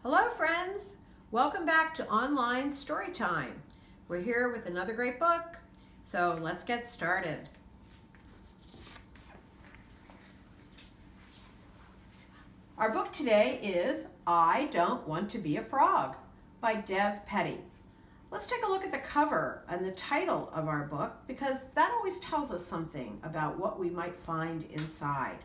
Hello friends, welcome back to Online Storytime. We're here with another great book, so let's get started. Our book today is I Don't Want to Be a Frog by Dev Petty. Let's take a look at the cover and the title of our book because that always tells us something about what we might find inside.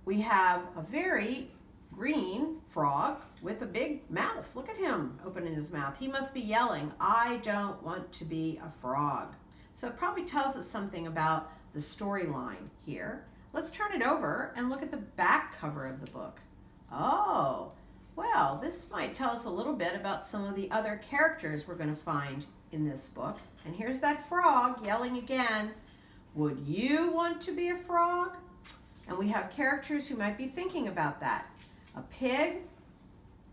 We have a very green frog with a big mouth. Look at him opening his mouth. He must be yelling, I don't want to be a frog. So it probably tells us something about the storyline here. Let's turn it over and look at the back cover of the book. Oh, well, this might tell us a little bit about some of the other characters we're going to find in this book. And here's that frog yelling again. Would you want to be a frog? And we have characters who might be thinking about that. A pig,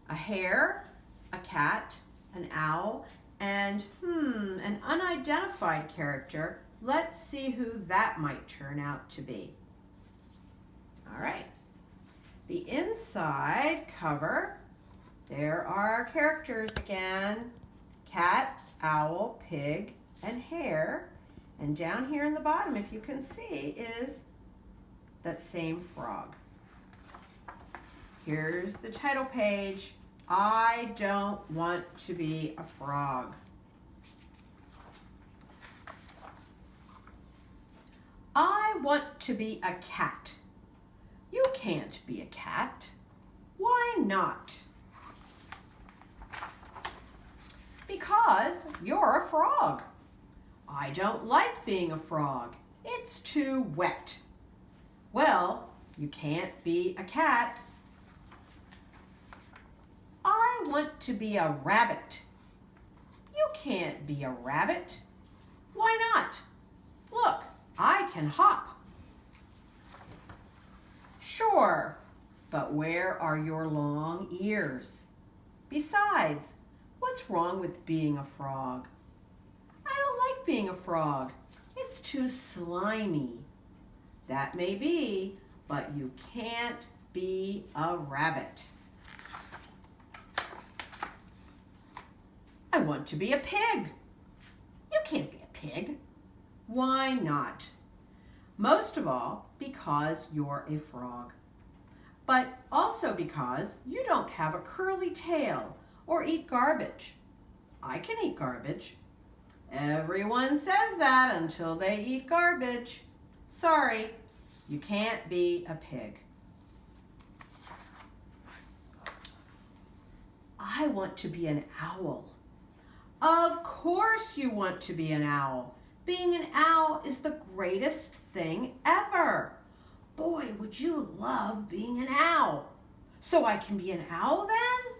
a hare, a cat, an owl, and an unidentified character. Let's see who that might turn out to be. All right. The inside cover, there are our characters again. Cat, owl, pig, and hare. And down here in the bottom, if you can see, is that same frog. Here's the title page, I Don't Want to Be a Frog. I want to be a cat. You can't be a cat. Why not? Because you're a frog. I don't like being a frog. It's too wet. Well, you can't be a cat. I want to be a rabbit. You can't be a rabbit. Why not? Look, I can hop. Sure, but where are your long ears? Besides, what's wrong with being a frog? I don't like being a frog. It's too slimy. That may be, but you can't be a rabbit. I want to be a pig. You can't be a pig. Why not? Most of all, because you're a frog. But also because you don't have a curly tail or eat garbage. I can eat garbage. Everyone says that until they eat garbage. Sorry, you can't be a pig. I want to be an owl. Of course you want to be an owl. Being an owl is the greatest thing ever. Boy, would you love being an owl. So I can be an owl then?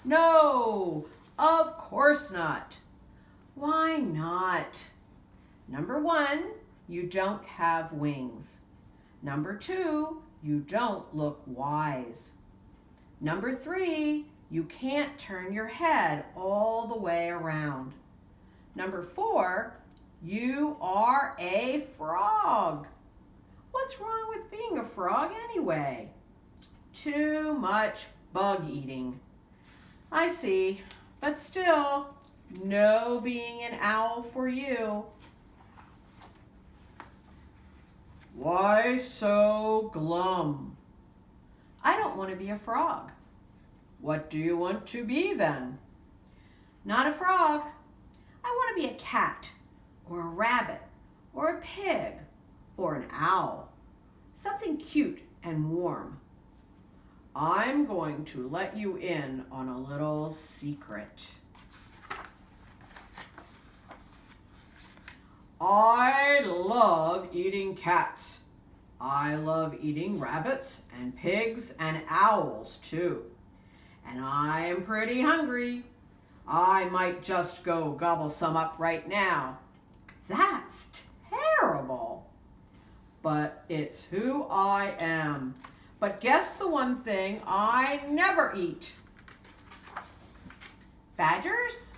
No, of course not. Why not? Number 1, you don't have wings. Number 2, you don't look wise. Number 3, you can't turn your head all the way around. Number 4, you are a frog. What's wrong with being a frog anyway? Too much bug eating. I see, but still, no being an owl for you. Why so glum? I don't want to be a frog. What do you want to be then? Not a frog. I want to be a cat, or a rabbit, or a pig, or an owl. Something cute and warm. I'm going to let you in on a little secret. I love eating cats. I love eating rabbits and pigs and owls too. And I am pretty hungry. I might just go gobble some up right now. That's terrible. But it's who I am. But guess the one thing I never eat. Badgers?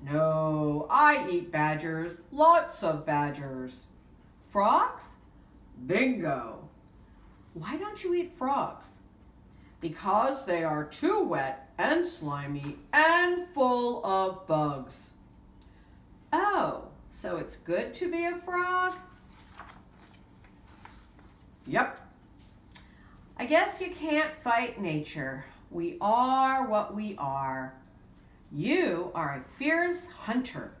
No, I eat badgers, lots of badgers. Frogs? Bingo. Why don't you eat frogs? because they are too wet and slimy and full of bugs. Oh, so it's good to be a frog? Yep. I guess you can't fight nature. We are what we are. You are a fierce hunter,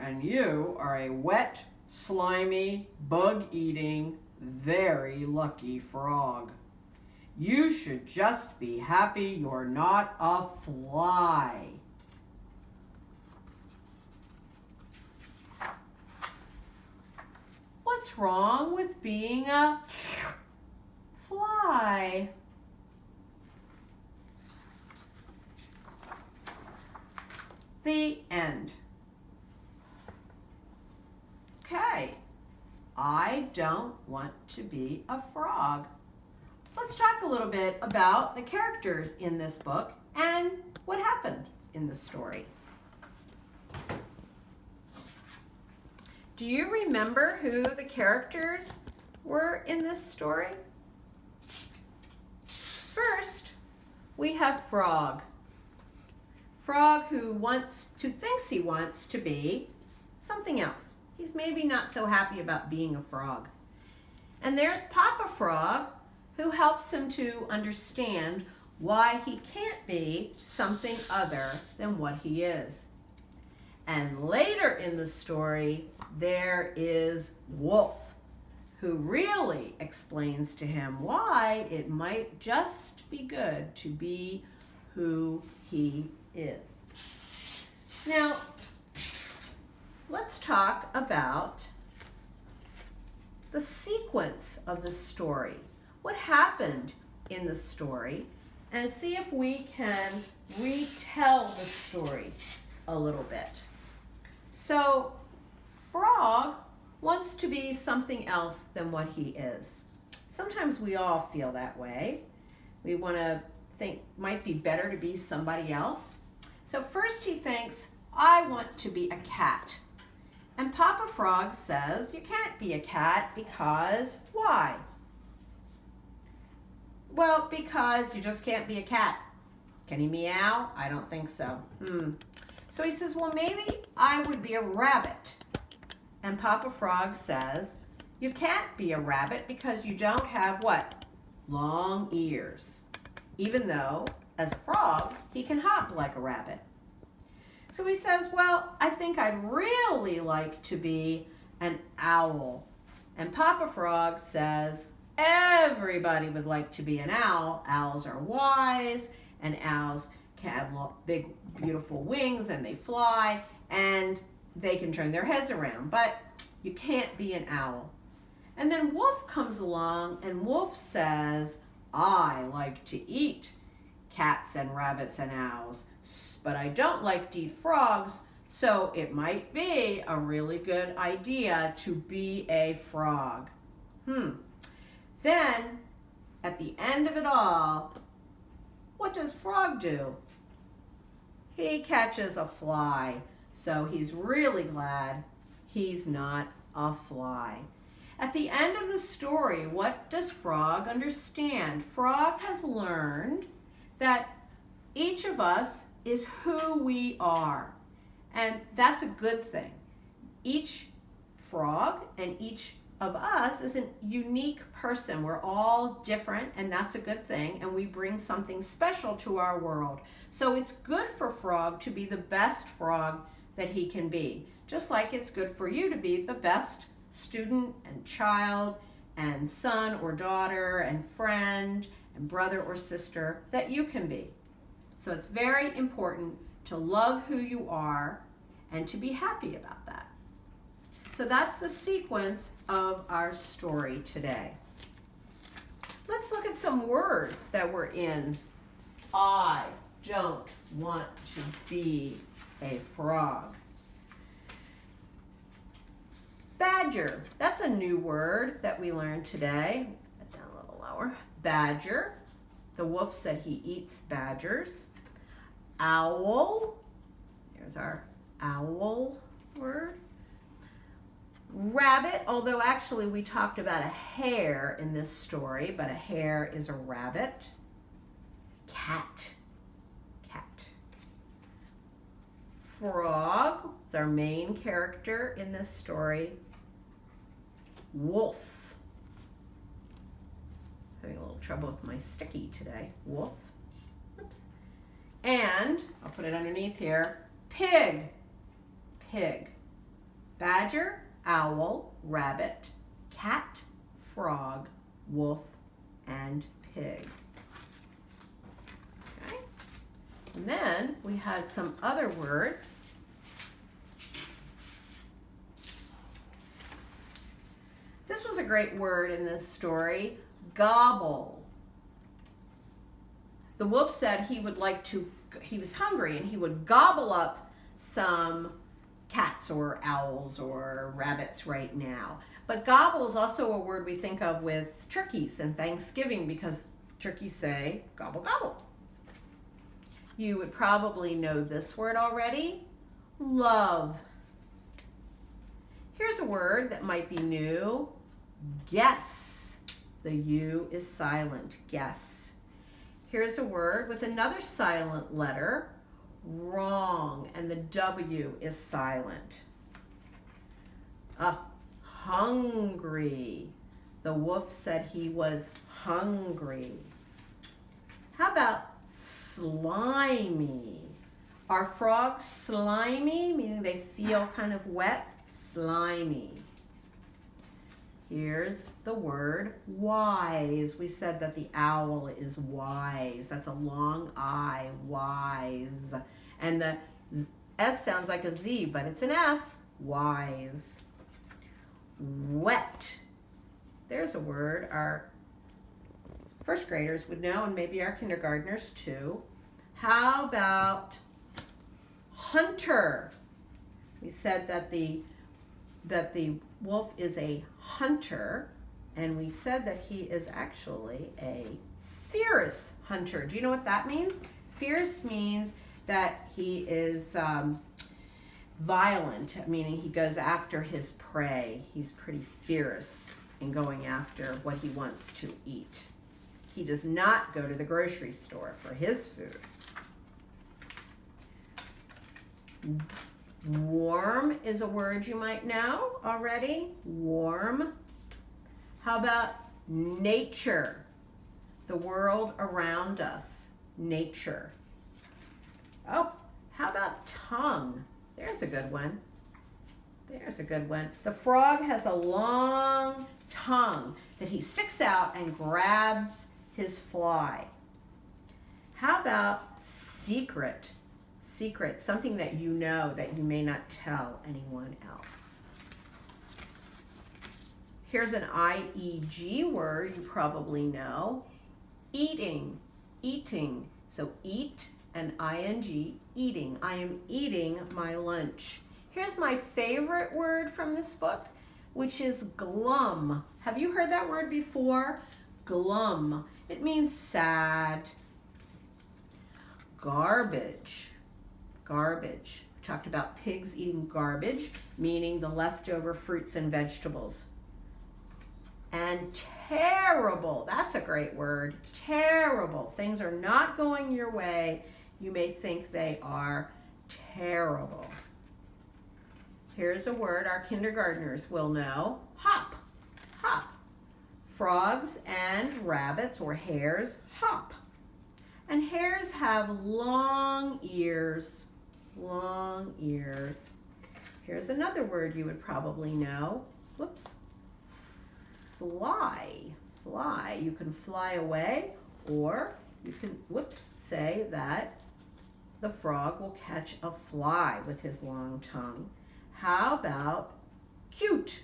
and you are a wet, slimy, bug-eating, very lucky frog. You should just be happy you're not a fly. What's wrong with being a fly? The end. Okay, I don't want to be a frog. Let's talk a little bit about the characters in this book and what happened in the story. Do you remember who the characters were in this story? First, we have Frog. Frog who thinks he wants to be something else. He's maybe not so happy about being a frog. And there's Papa Frog, who helps him to understand why he can't be something other than what he is. And later in the story, there is Wolf, who really explains to him why it might just be good to be who he is. Now, let's talk about the sequence of the story. What happened in the story, and see if we can retell the story a little bit. So, Frog wants to be something else than what he is. Sometimes we all feel that way. We want to think might be better to be somebody else. So first he thinks, I want to be a cat. And Papa Frog says, you can't be a cat because why? Well, because you just can't be a cat. Can he meow? I don't think so. So he says, well, maybe I would be a rabbit. And Papa Frog says, you can't be a rabbit because you don't have what? Long ears. Even though, as a frog, he can hop like a rabbit. So he says, well, I think I'd really like to be an owl. And Papa Frog says, everybody would like to be an owl. Owls are wise, and owls can have big, beautiful wings, and they fly, and they can turn their heads around, but you can't be an owl. And then Wolf comes along, and Wolf says, I like to eat cats and rabbits and owls, but I don't like to eat frogs, so it might be a really good idea to be a frog. Then, at the end of it all, what does Frog do? He catches a fly, so he's really glad he's not a fly. At the end of the story, what does Frog understand? Frog has learned that each of us is who we are, and that's a good thing. Each frog and each of us is a unique person. We're all different, and that's a good thing, and we bring something special to our world. So it's good for Frog to be the best frog that he can be, just like it's good for you to be the best student and child and son or daughter and friend and brother or sister that you can be. So it's very important to love who you are and to be happy about that. So that's the sequence of our story today. Let's look at some words that were in I don't want to be a frog. Badger, that's a new word that we learned today. Put that down a little lower. Badger, the wolf said he eats badgers. Owl, here's our owl word. Rabbit, although actually we talked about a hare in this story, but a hare is a rabbit. cat, cat. Frog is our main character in this story. Wolf. Having a little trouble with my sticky today. Wolf. Oops. And I'll put it underneath here. Pig. Pig. Badger, owl, rabbit, cat, frog, wolf, and pig. Okay. And then we had some other words. This was a great word in this story, gobble. The wolf said he was hungry and he would gobble up some cats or owls or rabbits right now. But gobble is also a word we think of with turkeys and Thanksgiving because turkeys say gobble gobble. You would probably know this word already, love. Here's a word that might be new, guess. The U is silent, guess. Here's a word with another silent letter, wrong, and the W is silent. Hungry. The wolf said he was hungry. How about slimy? Are frogs slimy, meaning they feel kind of wet? Slimy. Here's the word wise. We said that the owl is wise. That's a long I, wise. And the S sounds like a Z, but it's an S, wise. Wet. There's a word our first graders would know, and maybe our kindergartners too. How about hunter? We said that the wolf is a hunter, and we said that he is actually a fierce hunter. Do you know what that means? Fierce means that he is violent, meaning he goes after his prey. He's pretty fierce in going after what he wants to eat. He does not go to the grocery store for his food. Warm is a word you might know already. Warm. How about nature? The world around us. Nature. Oh, how about tongue? There's a good one. There's a good one. The frog has a long tongue that he sticks out and grabs his fly. How about secret? Secret, something that you know that you may not tell anyone else. Here's an IEG word you probably know. Eating, eating. So eat and ing, eating. I am eating my lunch. Here's my favorite word from this book, which is glum. Have you heard that word before? Glum. It means sad. Garbage. Garbage. We talked about pigs eating garbage, meaning the leftover fruits and vegetables. And terrible. That's a great word. Terrible. Things are not going your way. You may think they are terrible. Here's a word our kindergartners will know. Hop. Hop. Frogs and rabbits or hares hop. And hares have long ears. Long ears. Here's another word you would probably know. Whoops. Fly. Fly. You can fly away, or you can, say that the frog will catch a fly with his long tongue. How about cute?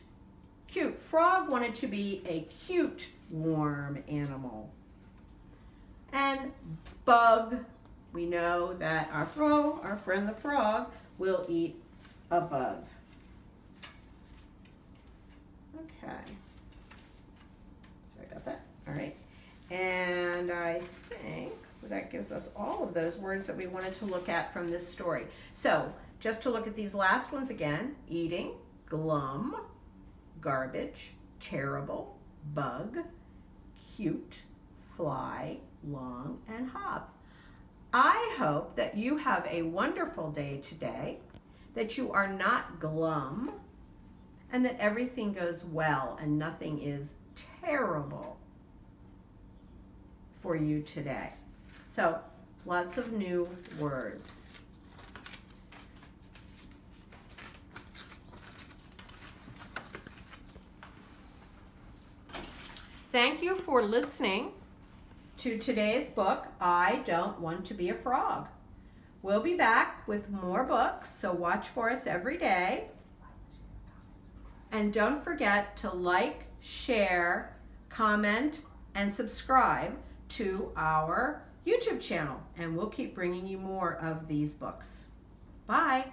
Cute. Frog wanted to be a cute, warm animal. And bug. We know that our friend the frog, will eat a bug. Okay. Sorry about that. All right. And I think that gives us all of those words that we wanted to look at from this story. So just to look at these last ones again: eating, glum, garbage, terrible, bug, cute, fly, long, and hop. I hope that you have a wonderful day today, that you are not glum, and that everything goes well and nothing is terrible for you today. So, lots of new words. Thank you for listening to today's book, I Don't Want to Be a Frog. We'll be back with more books, so watch for us every day. And don't forget to like, share, comment, and subscribe to our YouTube channel. And we'll keep bringing you more of these books. Bye.